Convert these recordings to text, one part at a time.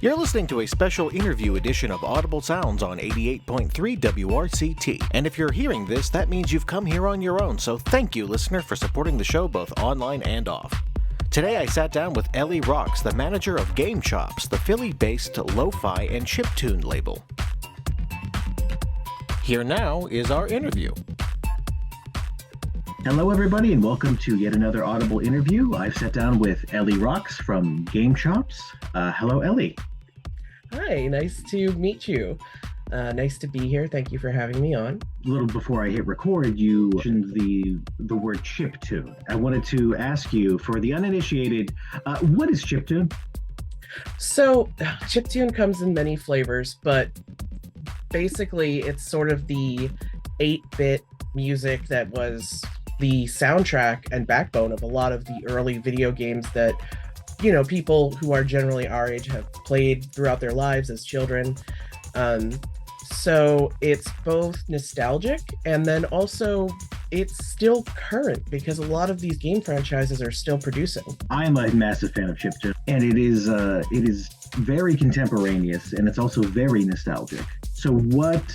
You're listening to a special interview edition of Audible Sounds on 88.3 WRCT. And if you're hearing this, that means you've come here on your own, so thank you, listener, for supporting the show both online and off. Today I sat down with Ellie Rocks, the manager of GameChops, the Philly-based lo-fi and chiptune label. Here now is our interview. Hello, everybody, and welcome to yet another Audible interview. I've sat down with Ellie Rocks from GameChops. Hello, Ellie. Hi, nice to meet you. Nice to be here. Thank you for having me on. A little before I hit record, you mentioned the word chiptune. I wanted to ask you, for the uninitiated, what is chiptune? So, chiptune comes in many flavors, but basically it's sort of the 8-bit music that was the soundtrack and backbone of a lot of the early video games that, you know, people who are generally our age have played throughout their lives as children. So it's both nostalgic and then also it's still current because a lot of these game franchises are still producing. I'm a massive fan of chiptune, and it is very contemporaneous, and it's also very nostalgic. So what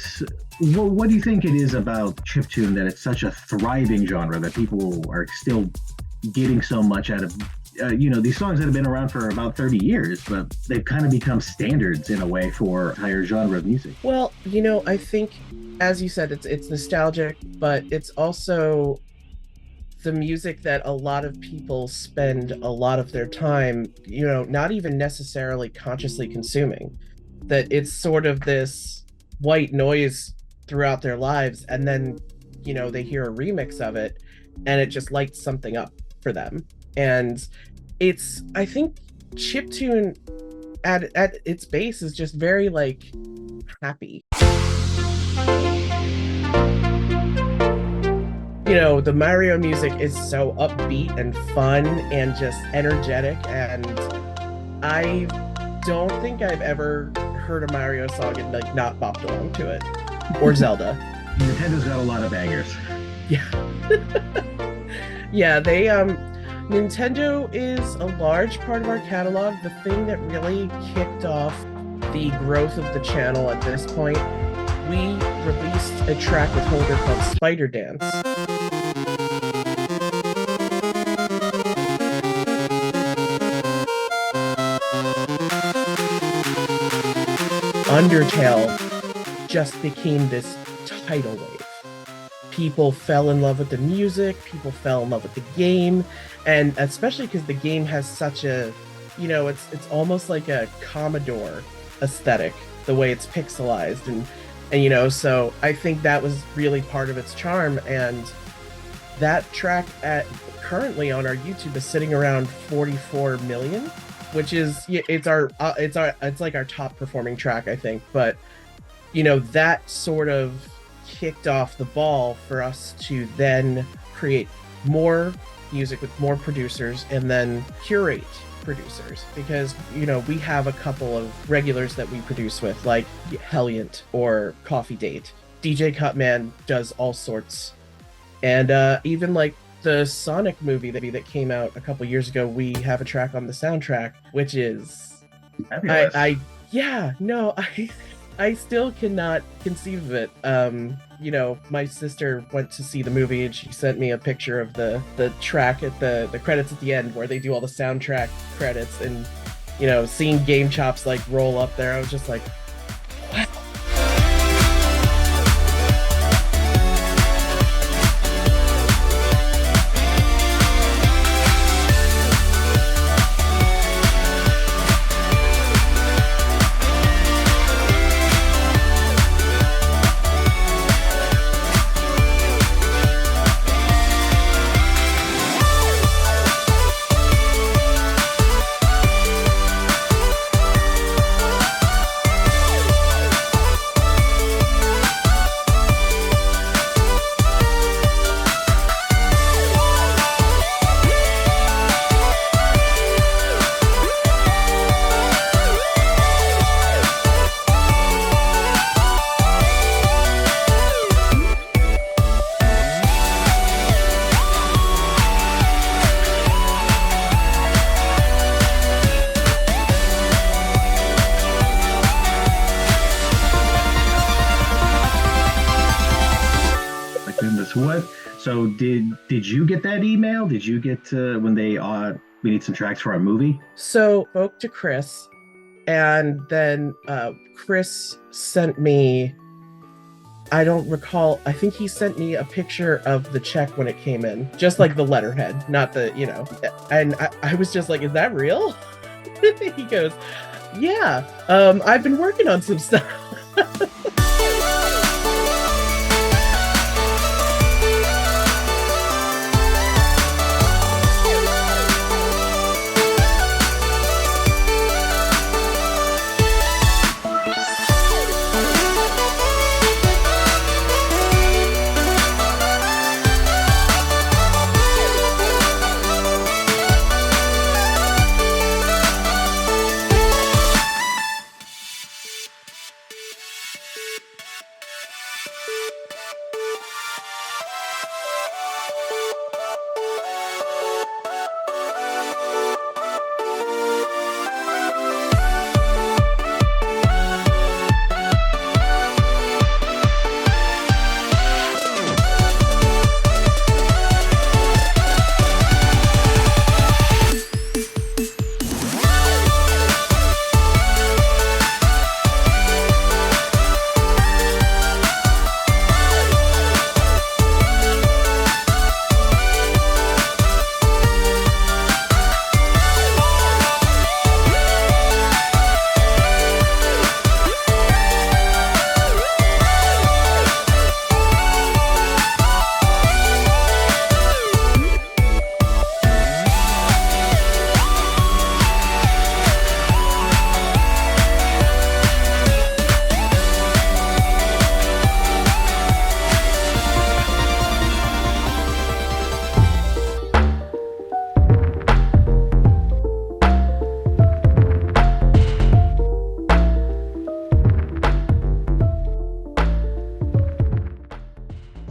do you think it is about chiptune that it's such a thriving genre that people are still getting so much out of? These songs that have been around for about 30 years, but they've kind of become standards in a way for entire genre of music. Well, I think, as you said, it's nostalgic, but it's also the music that a lot of people spend a lot of their time, not even necessarily consciously consuming. That it's sort of this white noise throughout their lives, and then, they hear a remix of it, and it just lights something up for them. And I think chiptune at its base is just very happy. The Mario music is so upbeat and fun and just energetic, and I don't think I've ever heard a Mario song and not bopped along to it. Or Zelda. Nintendo's got a lot of bangers. Yeah. Yeah, Nintendo is a large part of our catalog. The thing that really kicked off the growth of the channel at this point, we released a track with Holder called Spider Dance. Undertale just became this tidal wave. People fell in love with the music, people fell in love with the game, and especially because the game has such a, it's almost like a Commodore aesthetic, the way it's pixelized, and so I think that was really part of its charm. And that track currently on our YouTube is sitting around 44 million, which is it's like our top performing track, I think. But that sort of kicked off the ball for us to then create more music with more producers and then curate producers, because we have a couple of regulars that we produce with, like Helliant or Coffee Date. DJ Cutman does all sorts, and even like the Sonic movie that came out a couple years ago, we have a track on the soundtrack, which is I still cannot conceive of it. My sister went to see the movie and she sent me a picture of the track at the credits at the end where they do all the soundtrack credits, and seeing GameChops roll up there, I was just like, wow. So did you get that email? Did you get when they we need some tracks for our movie? So spoke to Chris, and then Chris sent me, I don't recall, I think he sent me a picture of the check when it came in, just like the letterhead, not the, and I was just like, is that real? He goes, yeah, I've been working on some stuff.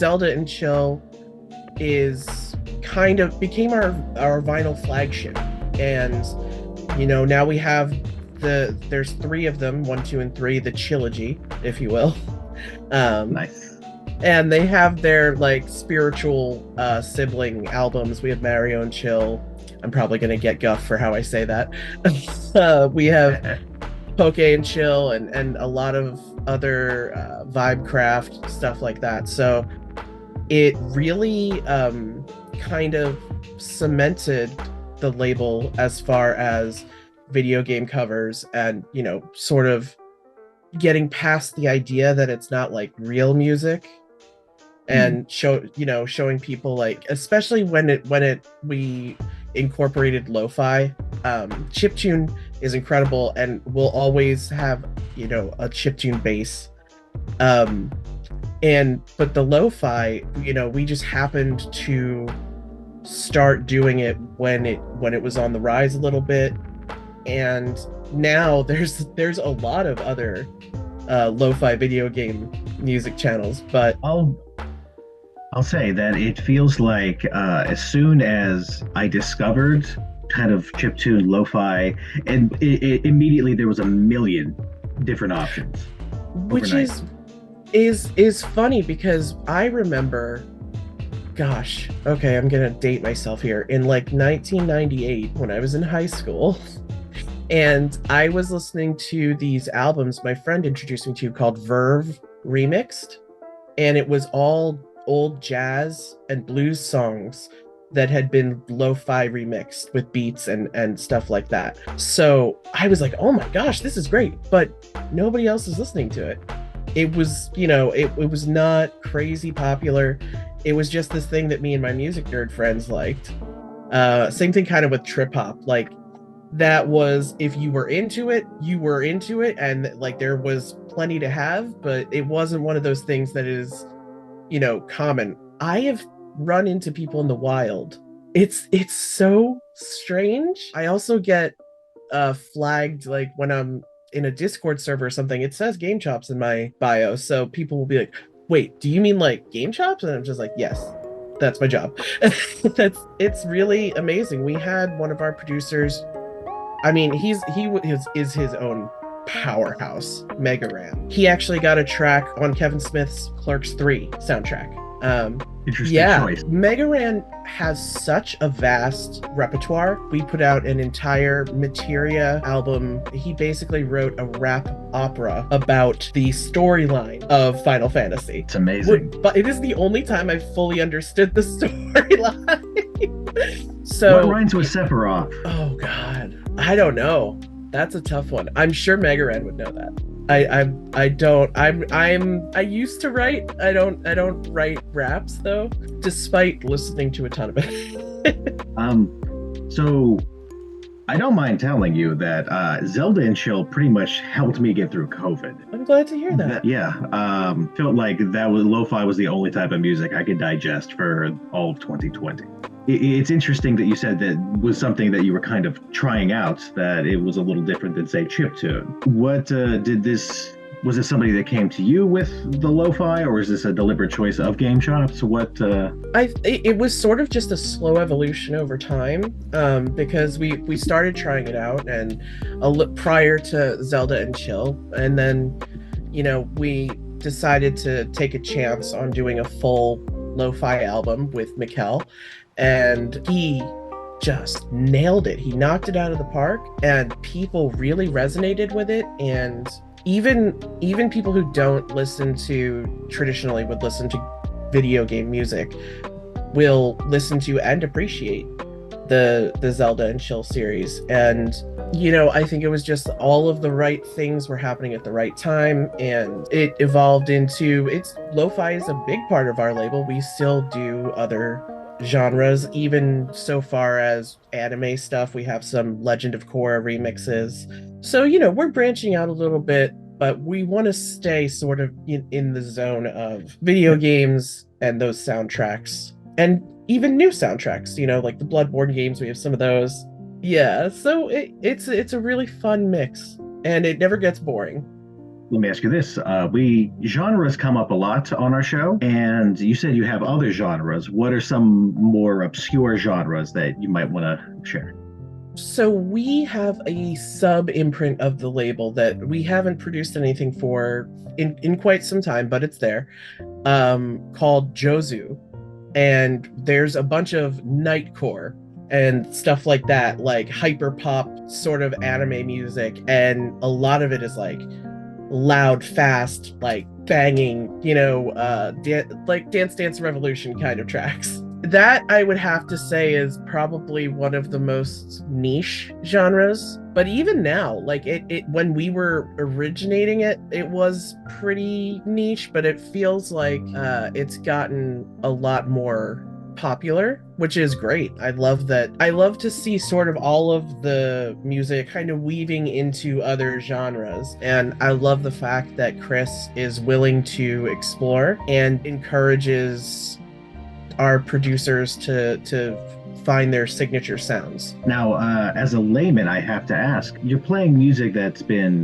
Zelda and Chill is kind of became our vinyl flagship, and now we have there's three of them, 1, 2, and 3, the trilogy, if you will. Nice. And they have their like spiritual sibling albums. We have Mario and Chill. I'm probably gonna get guff for how I say that. We have Poke and Chill, and a lot of other Vibecraft stuff like that. So it really kind of cemented the label as far as video game covers, and sort of getting past the idea that it's not like real music, and showing people, like, especially when we incorporated lo-fi. Chiptune is incredible and will always have a chiptune bass, but the lo-fi, we just happened to start doing it when it was on the rise a little bit, and now there's a lot of other lo-fi video game music channels. But I'll say that it feels like as soon as I discovered kind of chiptune lo-fi, and it immediately there was a million different options, which overnight. is funny, because I remember, gosh, okay, I'm gonna date myself here, in like 1998 when I was in high school, and I was listening to these albums my friend introduced me to called Verve Remixed, and it was all old jazz and blues songs that had been lo-fi remixed with beats and stuff like that. So I was like, oh my gosh, this is great, but nobody else is listening to it. It was, it was not crazy popular. It was just this thing that me and my music nerd friends liked. Same thing kind of with trip hop. Like, that was, if you were into it, you were into it, and like there was plenty to have, but it wasn't one of those things that is common. I have run into people in the wild. It's so strange. I also get flagged, like when I'm in a Discord server or something, it says GameChops in my bio, so people will be like, wait, do you mean like GameChops? And I'm just like, yes, that's my job. It's really amazing. We had one of our producers, I mean, he is his own powerhouse, Mega Ran. He actually got a track on Kevin Smith's Clerks 3 soundtrack. Interesting choice. Megaran has such a vast repertoire. We put out an entire Materia album. He basically wrote a rap opera about the storyline of Final Fantasy. It's amazing. But it is the only time I've fully understood the storyline. So what rhymes with Sephiroth? Oh God, I don't know. That's a tough one. I'm sure Megaran would know that. I don't. I used to write. I don't write raps though, despite listening to a ton of it. So I don't mind telling you that Zelda and Chill pretty much helped me get through COVID. I'm glad to hear that. Felt like that was lo-fi was the only type of music I could digest for all of 2020. It's interesting that you said that was something that you were kind of trying out, that it was a little different than, say, chiptune. Was this somebody that came to you with the lo-fi, or is this a deliberate choice of GameChops? It was sort of just a slow evolution over time, because we started trying it out and prior to Zelda and Chill, and then, we decided to take a chance on doing a full lo-fi album with Mikkel. And he just nailed it. He knocked it out of the park, and people really resonated with it. And even people who don't listen to traditionally would listen to video game music will listen to and appreciate the Zelda and Chill series. And I think it was just all of the right things were happening at the right time, and it evolved into lo-fi is a big part of our label. We still do other genres, even so far as anime stuff. We have some Legend of Korra remixes, so we're branching out a little bit, but we want to stay sort of in the zone of video games and those soundtracks, and even new soundtracks, like the Bloodborne games. We have some of those. So it's a really fun mix, and it never gets boring. Let me ask you this. Genres come up a lot on our show, and you said you have other genres. What are some more obscure genres that you might want to share? So we have a sub-imprint of the label that we haven't produced anything for in quite some time, but it's there, called Jozu. And there's a bunch of nightcore and stuff like that, like hyper pop sort of anime music, and a lot of it is like loud, fast, like banging, like Dance Dance Revolution kind of tracks. That I would have to say is probably one of the most niche genres. But even now, like it when we were originating it was pretty niche, but it feels like it's gotten a lot more popular, which is great. I love that. I love to see sort of all of the music kind of weaving into other genres, and I love the fact that Chris is willing to explore and encourages our producers to find their signature sounds. Now, as a layman, I have to ask, you're playing music that's been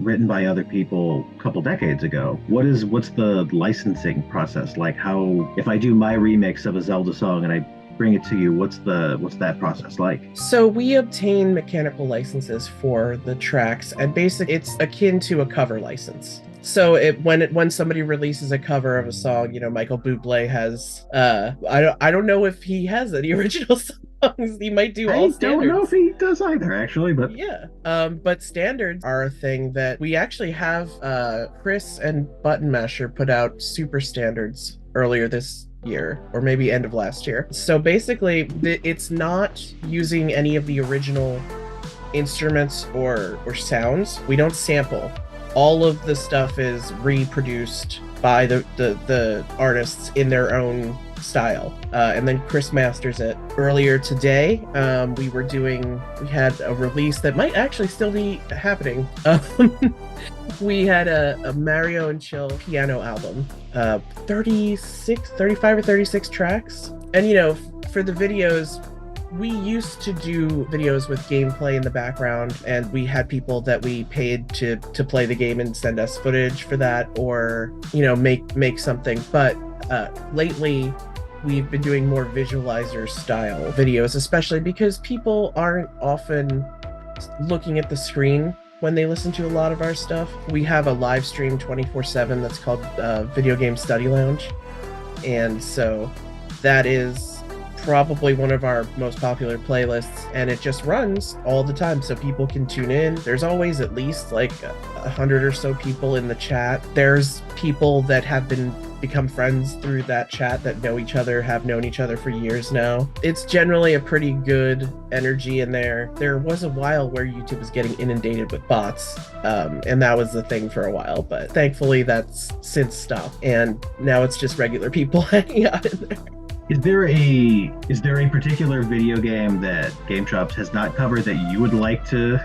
written by other people a couple decades ago. What's the licensing process like? How, if I do my remix of a Zelda song and I bring it to you, what's that process like? So we obtain mechanical licenses for the tracks, and basically it's akin to a cover license. So when somebody releases a cover of a song, Michael Bublé has I don't know if he has any original songs. He might do all standards. I don't know if he does either, actually, but yeah. But standards are a thing that we actually have. Chris and Button Masher put out super standards earlier this year, or maybe end of last year. So basically, it's not using any of the original instruments or sounds. We don't sample. All of the stuff is reproduced by the artists in their own style, and then Chris masters it. Earlier today, we had a release that might actually still be happening. We had a Mario and Chill piano album, 35 or 36 tracks, and for the videos, we used to do videos with gameplay in the background, and we had people that we paid to play the game and send us footage for that, or make something. But lately we've been doing more visualizer style videos, especially because people aren't often looking at the screen when they listen to a lot of our stuff. We have a live stream 24/7 that's called Video Game Study Lounge, And so that is probably one of our most popular playlists, and it just runs all the time so people can tune in. There's always at least like 100 or so people in the chat. There's people that have become friends through that chat that know each other, have known each other for years now. It's generally a pretty good energy in there. There was a while where YouTube was getting inundated with bots, and that was the thing for a while, but thankfully that's since stopped, and now it's just regular people hanging out in there. Is there a particular video game that GameChops has not covered that you would like to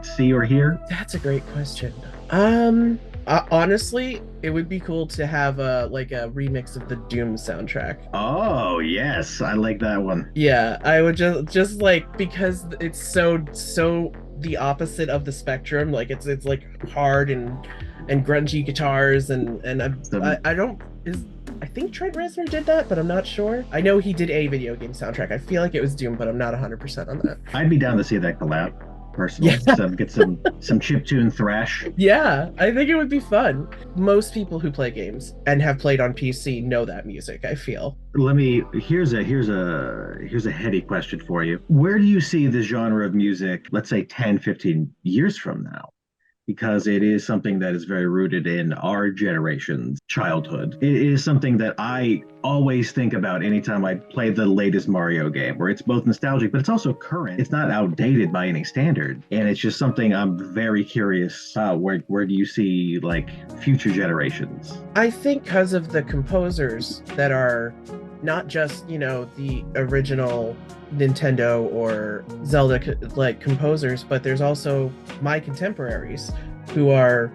see or hear? That's a great question. Honestly, it would be cool to have a remix of the Doom soundtrack. Oh yes, I like that one. Yeah, I would just like, because it's so the opposite of the spectrum. Like it's like hard and grungy guitars and I think Trent Reznor did that, but I'm not sure. I know he did a video game soundtrack. I feel like it was Doom, but I'm not 100% on that. I'd be down to see that collab, personally. Yeah. Get some chiptune thrash. Yeah, I think it would be fun. Most people who play games and have played on PC know that music, I feel. Here's a heady question for you. Where do you see the genre of music, let's say 10, 15 years from now? Because it is something that is very rooted in our generation's childhood. It is something that I always think about anytime I play the latest Mario game, where it's both nostalgic, but it's also current. It's not outdated by any standard. And it's just something I'm very curious about. Where do you see like future generations? I think because of the composers that are not just, the original Nintendo or Zelda like composers, but there's also my contemporaries who are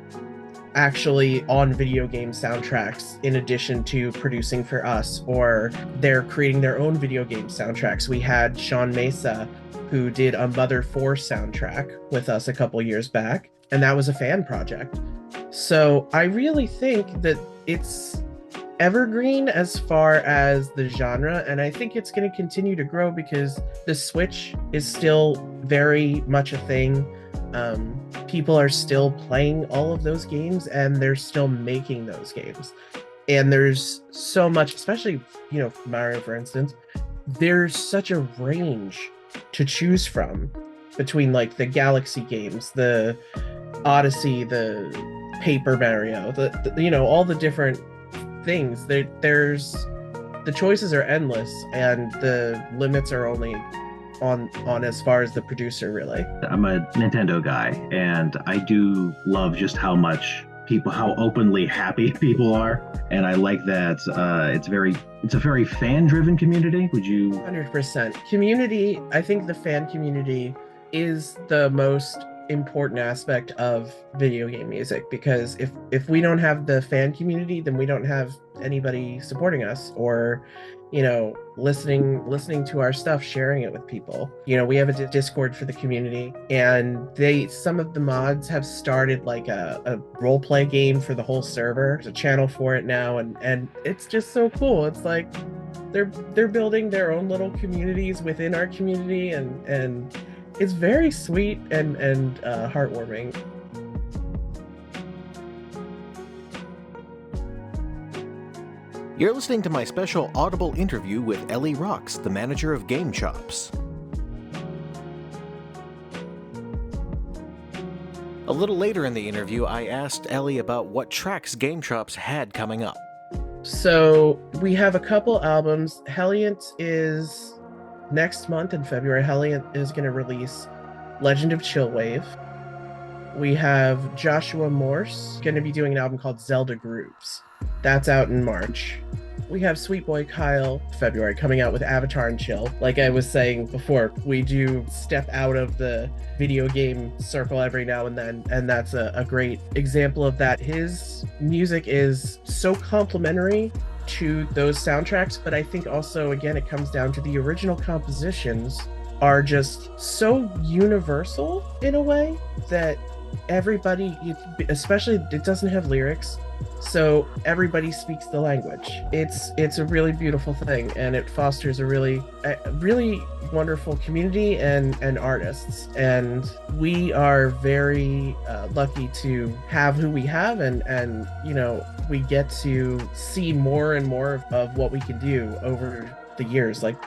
actually on video game soundtracks in addition to producing for us, or they're creating their own video game soundtracks. We had Sean Mesa, who did a Mother 4 soundtrack with us a couple years back, and that was a fan project. So I really think that it's evergreen as far as the genre, and I think it's going to continue to grow because the Switch is still very much a thing. People are still playing all of those games, and they're still making those games, and there's so much, especially Mario, for instance. There's such a range to choose from between like the Galaxy games, the Odyssey, the Paper Mario, the all the different things. There's the choices are endless, and the limits are only on as far as the producer, really. I'm a Nintendo guy, and I do love just how openly happy people are, and I like that it's a very fan-driven community. Would you? 100% community. I think the fan community is the most important aspect of video game music, because if we don't have the fan community, then we don't have anybody supporting us or listening to our stuff, sharing it with people. We have a Discord for the community, and some of the mods have started like a role play game for the whole server. There's a channel for it now, and it's just so cool. It's like they're building their own little communities within our community, and it's very sweet and heartwarming. You're listening to my special Audible interview with Ellie Rocks, the manager of GameChops. A little later in the interview, I asked Ellie about what tracks GameChops had coming up. So we have a couple albums. Helliant is next month in February. Helliant is going to release Legend of Chillwave. We have Joshua Morse going to be doing an album called Zelda Grooves. That's out in March. We have Sweet Boy Kyle, February, coming out with Avatar and Chill. Like I was saying before, we do step out of the video game circle every now and then, and that's a great example of that. His music is so complementary to those soundtracks, but I think also, again, it comes down to the original compositions are just so universal in a way that everybody, especially, it doesn't have lyrics, so everybody speaks the language. It's a really beautiful thing, and it fosters a really wonderful community and artists. And we are very lucky to have who we have, and we get to see more and more of what we can do over the years. Like,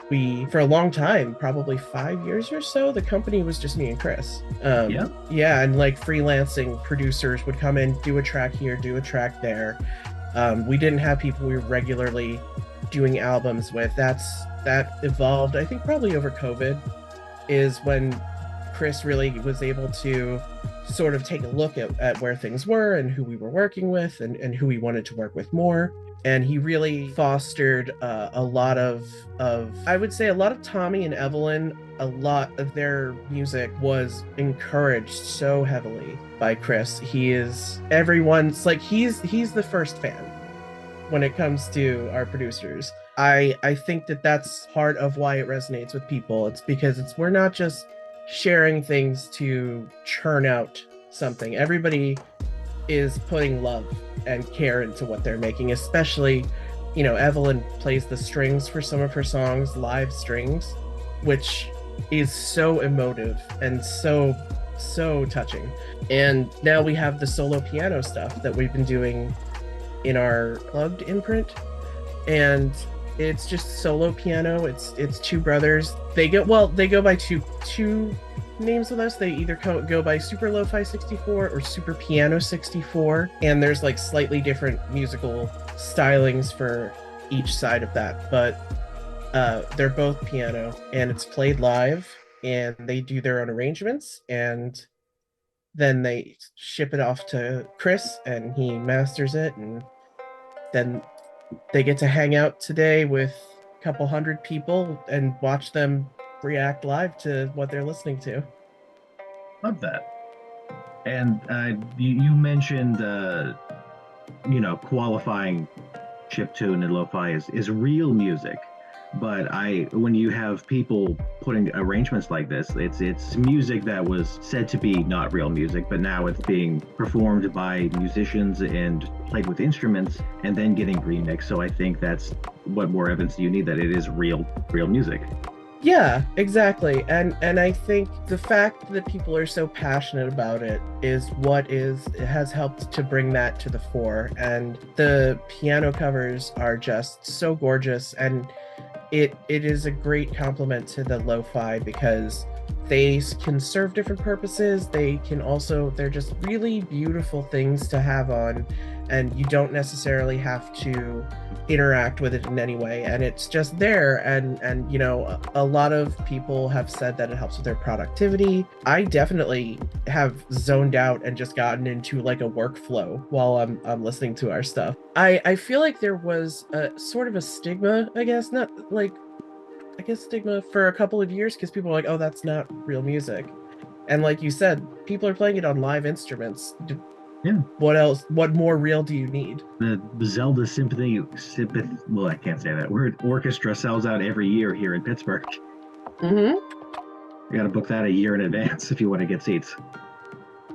for a long time, probably 5 years or so, the company was just me and Chris. Yeah, and like freelancing producers would come in, do a track here, do a track there. We didn't have people we were regularly doing albums with. That evolved, I think, probably over COVID, is when Chris really was able to sort of take a look at where things were and who we were working with, and who we wanted to work with more. And he really fostered a lot of I would say a lot of Tommy and Evelyn. A lot of their music was encouraged so heavily by Chris. He's the first fan when it comes to our producers. I think that's part of why it resonates with people. It's because we're not just sharing things to churn out something. Everybody is putting love and care into what they're making. Especially, Evelyn plays the strings for some of her songs, live strings, which is so emotive and so touching. And now we have the solo piano stuff that we've been doing in our plugged imprint, and it's just solo piano. It's two brothers. They go by two names with us. They either go by Super Lo-Fi 64 or Super Piano 64, and there's like slightly different musical stylings for each side of that, but they're both piano, and it's played live, and they do their own arrangements, and then they ship it off to Chris, and he masters it, and then they get to hang out today with a couple hundred people and watch them react live to what they're listening to. Love that. And you mentioned, qualifying chiptune and lo-fi is real music. But when you have people putting arrangements like this, it's music that was said to be not real music, but now it's being performed by musicians and played with instruments and then getting remixed. So I think that's what more evidence do you need that it is real music. Yeah, exactly. And I think the fact that people are so passionate about it is it has helped to bring that to the fore. And the piano covers are just so gorgeous, and it is a great compliment to the lo-fi, because they can serve different purposes. They're just really beautiful things to have on, and you don't necessarily have to interact with it in any way, and it's just there. And a lot of people have said that it helps with their productivity. I definitely have zoned out and just gotten into like a workflow while I'm listening to our stuff. I feel like there was a sort of a stigma, I guess, stigma for a couple of years, because people were like, oh, that's not real music. And like you said, people are playing it on live instruments. Yeah. What else? What more real do you need? The Zelda well, I can't say that word. Orchestra sells out every year here in Pittsburgh. Mm-hmm. You got to book that a year in advance if you want to get seats.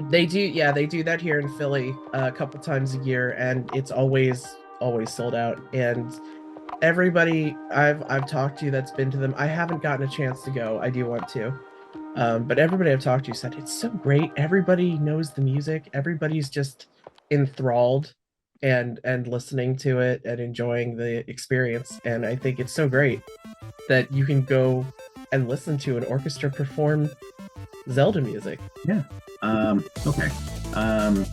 They do, yeah, they do that here in Philly a couple times a year, and it's always sold out. And everybody I've talked to that's been to them, I haven't gotten a chance to go. I do want to. But everybody I've talked to said it's so great. Everybody knows the music. Everybody's just enthralled and listening to it and enjoying the experience. And I think it's so great that you can go and listen to an orchestra perform Zelda music. Yeah. Okay. I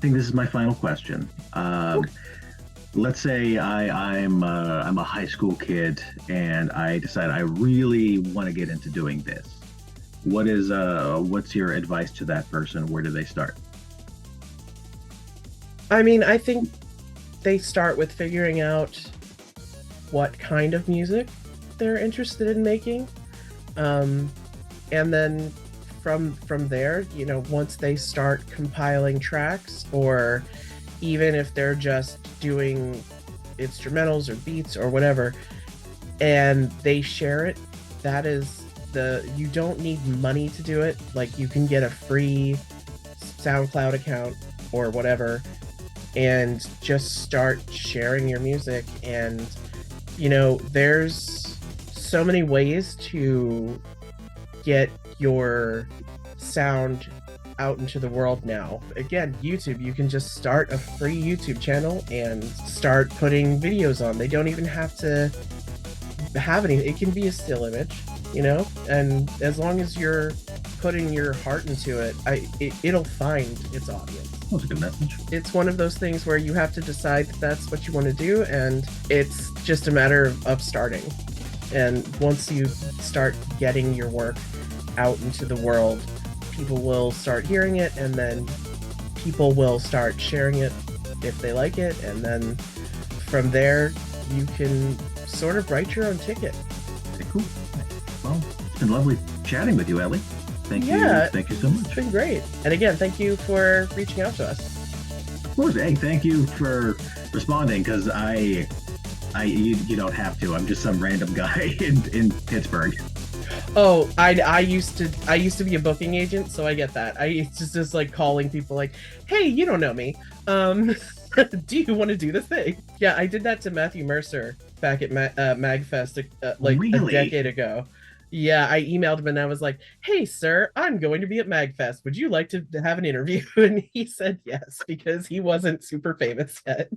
think this is my final question. Let's say I'm a high school kid and I decide I really want to get into doing this. What's your advice to that person? Where do they start? I mean, I think they start with figuring out what kind of music they're interested in making. And then from there, once they start compiling tracks, or even if they're just doing instrumentals or beats or whatever, and they share it, you don't need money to do it. Like, you can get a free SoundCloud account or whatever, and just start sharing your music. And there's so many ways to get your sound out into the world now. Again, YouTube, you can just start a free YouTube channel and start putting videos on. They don't even have to have any, it can be a still image, and as long as you're putting your heart into it, it'll find its audience. That's a good message. It's one of those things where you have to decide that that's what you want to do, and it's just a matter of starting. And once you start getting your work out into the world, people will start hearing it, and then people will start sharing it if they like it, and then from there you can sort of write your own ticket. Okay, cool. Well, it's been lovely chatting with you, Ellie. Thank you so much. It's been great. And again, thank you for reaching out to us. Of course. Hey, thank you for responding, because you don't have to. I'm just some random guy in Pittsburgh. Oh, I used to be a booking agent, so I get that. It's just like calling people like, hey, you don't know me. Do you want to do this thing? Yeah, I did that to Matthew Mercer back at MagFest Really? a decade ago. Yeah, I emailed him and I was like, hey, sir, I'm going to be at MagFest. Would you like to have an interview? And he said yes, because he wasn't super famous yet.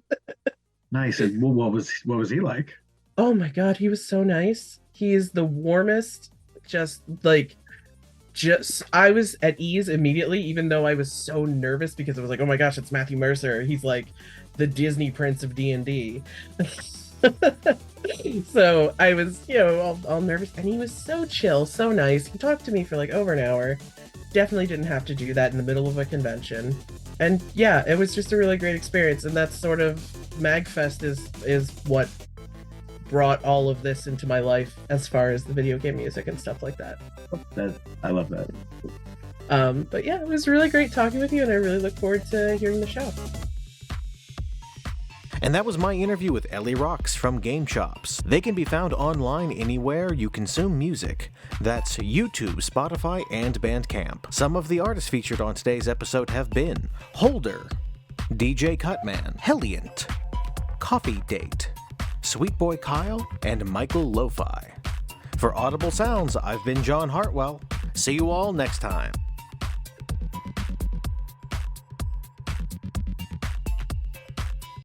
Nice. And what was he like? Oh my God, he was so nice. He is the warmest. I was at ease immediately, even though I was so nervous, because it was like, oh my gosh, it's Matthew Mercer. He's like the Disney Prince of D&D. So I was, all nervous, and he was so chill, so nice. He talked to me for like over an hour. Definitely didn't have to do that in the middle of a convention. And yeah, it was just a really great experience. And that's sort of MagFest is what brought all of this into my life as far as the video game music and stuff like that. I love that. But yeah, it was really great talking with you, and I really look forward to hearing the show. And that was my interview with Ellie Rocks from GameChops. They can be found online anywhere you consume music. That's YouTube, Spotify, and Bandcamp. Some of the artists featured on today's episode have been Holder, DJ Cutman, Helliant, Coffee Date, Sweet Boy Kyle, and Michael Lo-Fi. For Audible Sounds, I've been John Hartwell. See you all next time.